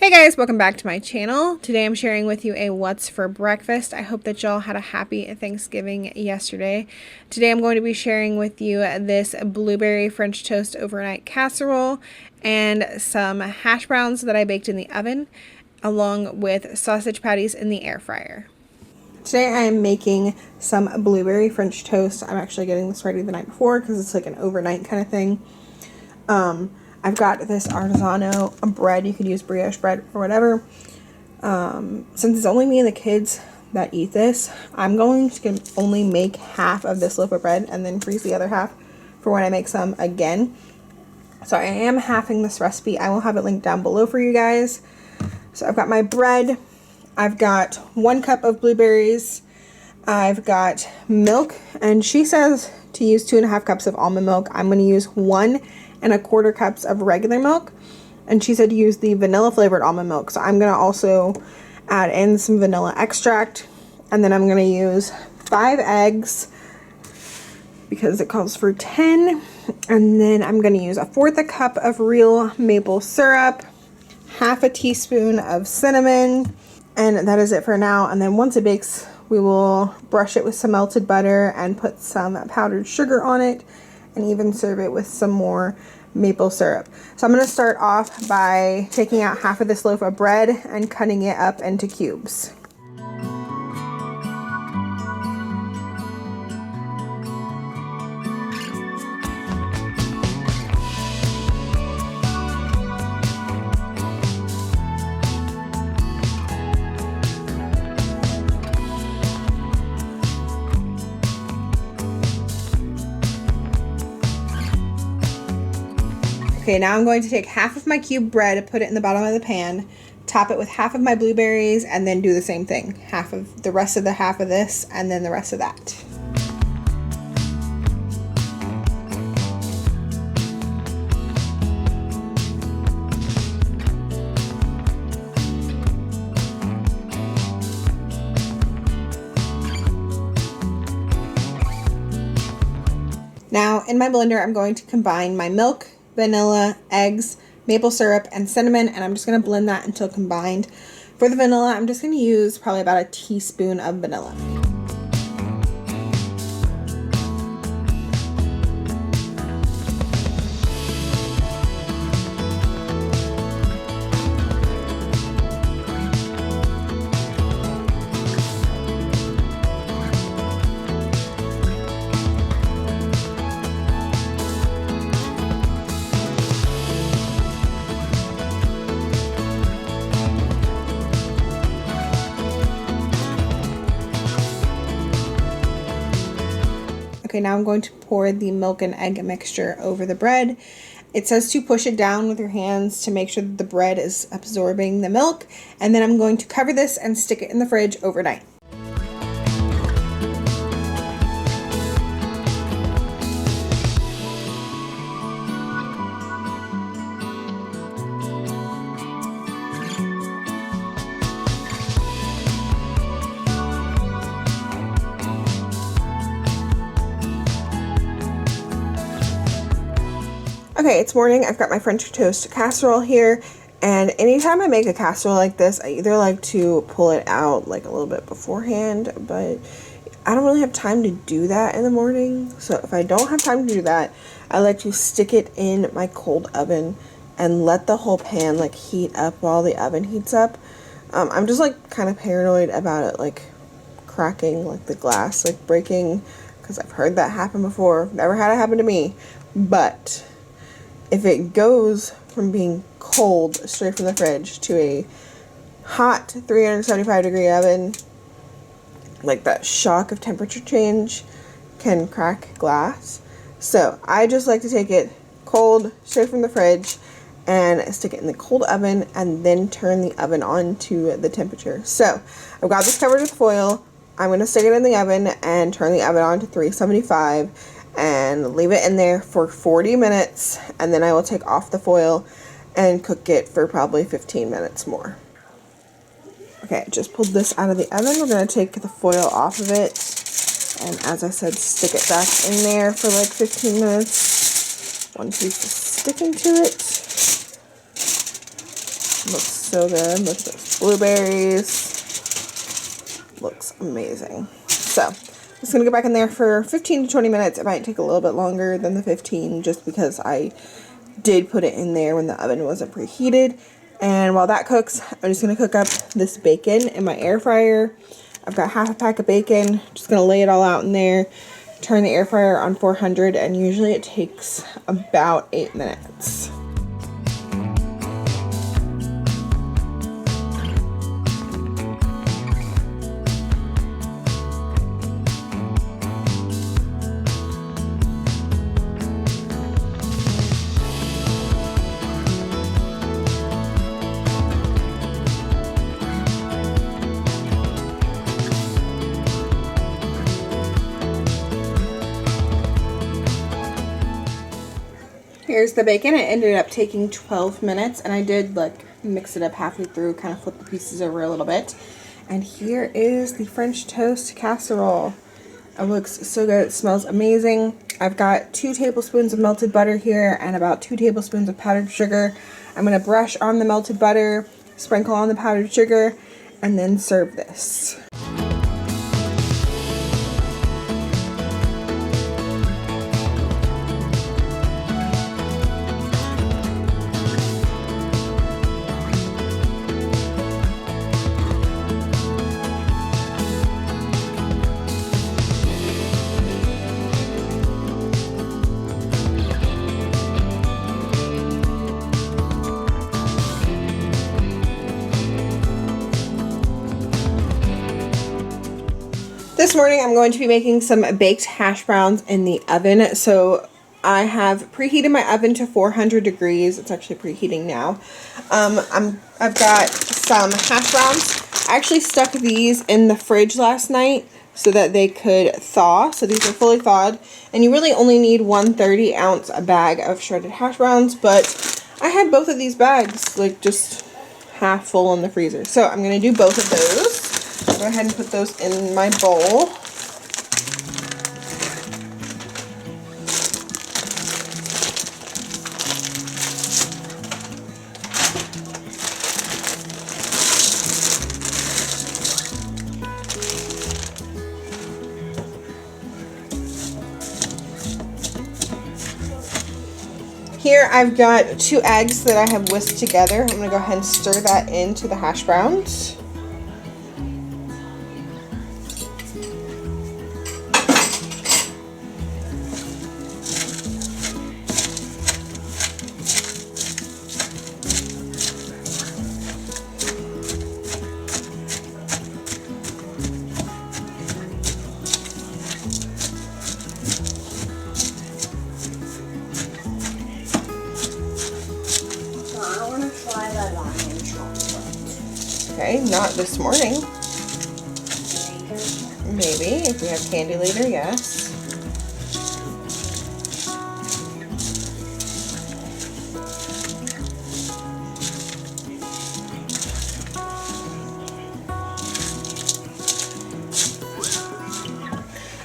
Hey guys, welcome back to my channel. Today I'm sharing with you a what's for breakfast. I hope that y'all had a happy Thanksgiving yesterday. Today I'm going to be sharing with you this blueberry French toast overnight casserole and some hash browns that I baked in the oven, along with sausage patties in the air fryer. Today I am making some blueberry French toast. I'm actually getting this ready the night before because it's like an overnight kind of thing. I've got this artisanal bread. You could use brioche bread or whatever. Since it's only me and the kids that eat this, I'm going to only make half of this loaf of bread and then freeze the other half for when I make some again. So I am halving this recipe. I will have it linked down below for you guys. So I've got my bread. I've got 1 cup of blueberries. I've got milk, and she says to use 2.5 cups of almond milk. I'm going to use 1.25 cups of regular milk, and she said to use the vanilla flavored almond milk. So I'm going to also add in some vanilla extract, and then I'm going to use 5 eggs because it calls for 10, and then I'm going to use 1/4 cup of real maple syrup, 1/2 teaspoon of cinnamon, and that is it for now. And then once it bakes, we will brush it with some melted butter and put some powdered sugar on it, and even serve it with some more maple syrup. So I'm going to start off by taking out half of this loaf of bread and cutting it up into cubes. Okay, now I'm going to take half of my cube bread, put it in the bottom of the pan, top it with half of my blueberries, and then do the same thing. Half of this, and then the rest of that. Now, in my blender, I'm going to combine my milk, vanilla, eggs, maple syrup, and cinnamon, and I'm just going to blend that until combined. For the vanilla, I'm just going to use probably about 1 teaspoon of vanilla. Okay, now I'm going to pour the milk and egg mixture over the bread. It says to push it down with your hands to make sure that the bread is absorbing the milk. And then I'm going to cover this and stick it in the fridge overnight. Okay, it's morning. I've got my French toast casserole here, and anytime I make a casserole like this, I either like to pull it out like a little bit beforehand, but I don't really have time to do that in the morning. So if I don't have time to do that, I like to stick it in my cold oven and let the whole pan like heat up while the oven heats up. I'm just like kind of paranoid about it like cracking, like the glass like breaking, because I've heard that happen before. Never had it happen to me, but if it goes from being cold straight from the fridge to a hot 375-degree oven, like that shock of temperature change can crack glass. So I just like to take it cold straight from the fridge and stick it in the cold oven and then turn the oven on to the temperature. So I've got this covered with foil. I'm going to stick it in the oven and turn the oven on to 375 and leave it in there for 40 minutes, and then I will take off the foil and cook it for probably 15 minutes more. Okay, I just pulled this out of the oven. We're going to take the foil off of it, and as I said, stick it back in there for like 15 minutes. One piece is sticking to it. Looks so good. Look at those blueberries. Looks amazing. So I'm just going to go back in there for 15 to 20 minutes. It might take a little bit longer than the 15 just because I did put it in there when the oven wasn't preheated. And while that cooks, I'm just going to cook up this bacon in my air fryer. I've got half a pack of bacon. Just going to lay it all out in there. Turn the air fryer on 400, and usually it takes about 8 minutes. Here's the bacon. It ended up taking 12 minutes, and I did like mix it up halfway through, kind of flip the pieces over a little bit. And here is the French toast casserole. It looks so good. It smells amazing. I've got 2 tablespoons of melted butter here and about 2 tablespoons of powdered sugar. I'm going to brush on the melted butter, sprinkle on the powdered sugar, and then serve this. This morning I'm going to be making some baked hash browns in the oven. So I have preheated my oven to 400 degrees. It's actually preheating now. I've got some hash browns. I actually stuck these in the fridge last night so that they could thaw. So these are fully thawed, and you really only need 1 30-ounce bag of shredded hash browns, but I had both of these bags like just half full in the freezer. So I'm going to do both of those. Go ahead and put those in my bowl. Here I've got 2 eggs that I have whisked together. I'm going to go ahead and stir that into the hash browns. Okay, not this morning. Maybe, if we have candy later, yes.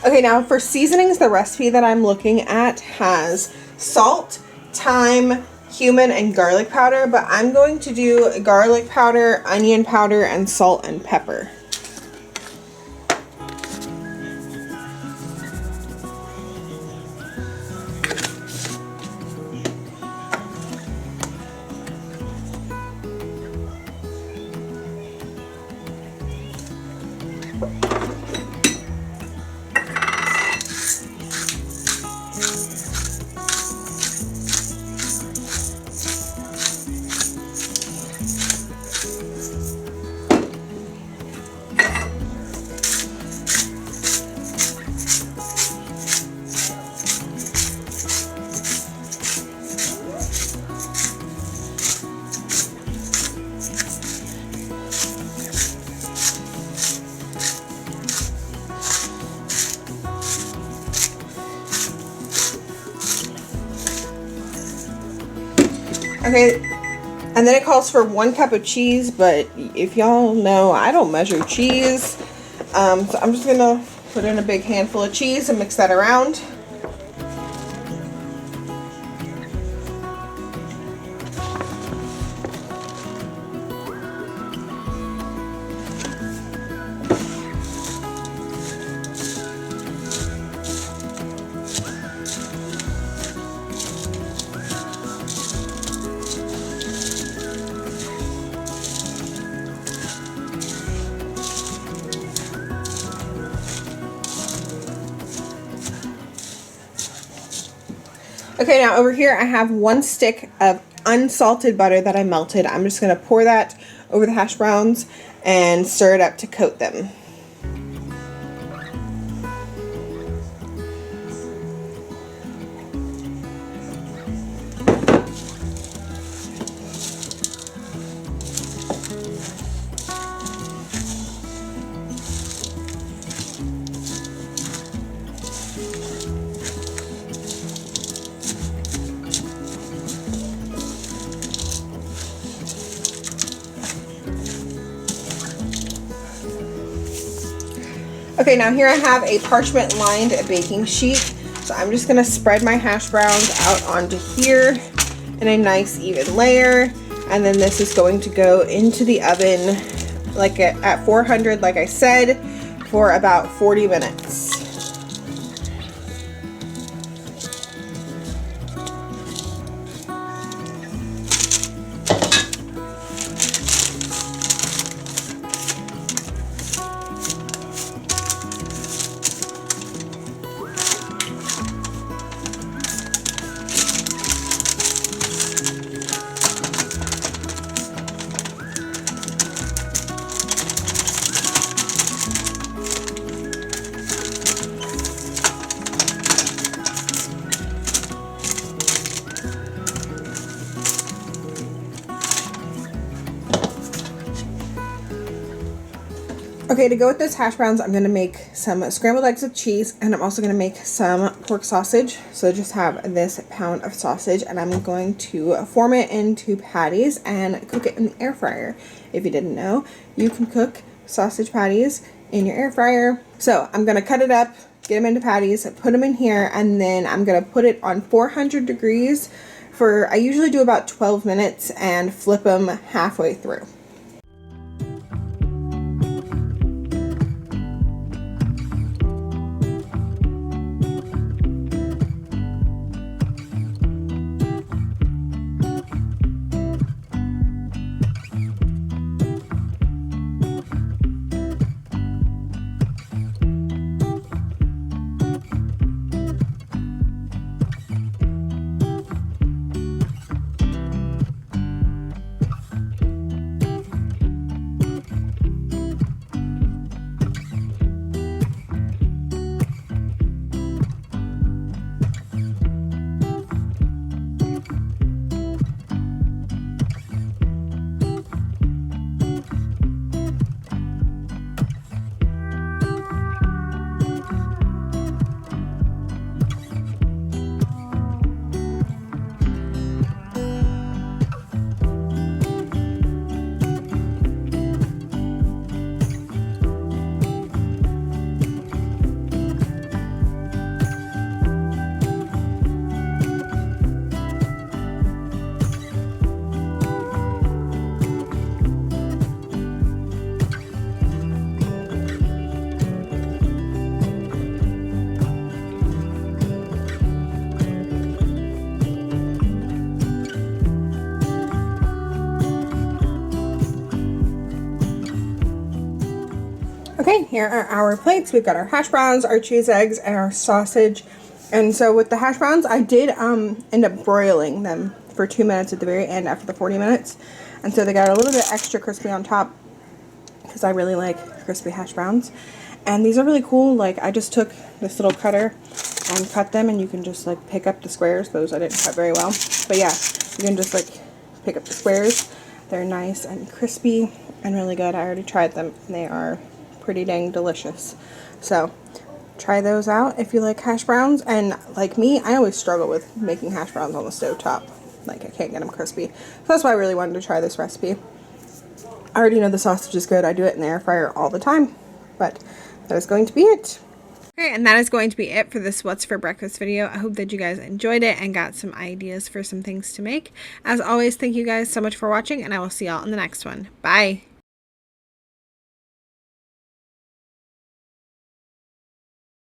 Okay, now for seasonings, the recipe that I'm looking at has salt, thyme, cumin, and garlic powder, but I'm going to do garlic powder, onion powder, and salt and pepper. Okay, and then it calls for 1 cup of cheese, but if y'all know, I don't measure cheese. So I'm just gonna put in a big handful of cheese and mix that around. Okay, now over here I have 1 stick of unsalted butter that I melted. I'm just going to pour that over the hash browns and stir it up to coat them. Okay, now here I have a parchment lined baking sheet. So I'm just gonna spread my hash browns out onto here in a nice even layer. And then this is going to go into the oven like at 400, like I said, for about 40 minutes. Okay, to go with this hash browns, I'm going to make some scrambled eggs with cheese, and I'm also going to make some pork sausage. So I just have this pound of sausage, and I'm going to form it into patties and cook it in the air fryer. If you didn't know, you can cook sausage patties in your air fryer. So I'm going to cut it up, get them into patties, put them in here, and then I'm going to put it on 400 degrees for, I usually do about 12 minutes, and flip them halfway through. Okay, here are our plates. We've got our hash browns, our cheese eggs, and our sausage. And so with the hash browns, I did end up broiling them for 2 minutes at the very end after the 40 minutes. And so they got a little bit extra crispy on top because I really like crispy hash browns. And these are really cool. Like, I just took this little cutter and cut them, and you can just like pick up the squares. Those I didn't cut very well. But yeah, you can just like pick up the squares. They're nice and crispy and really good. I already tried them, and they are pretty dang delicious. So try those out if you like hash browns. And like me, I always struggle with making hash browns on the stove top. Like, I can't get them crispy. So that's why I really wanted to try this recipe. I already know the sausage is good. I do it in the air fryer all the time. But that is going to be it. Okay, and that is going to be it for this What's for Breakfast video. I hope that you guys enjoyed it and got some ideas for some things to make. As always, thank you guys so much for watching, and I will see y'all in the next one. Bye!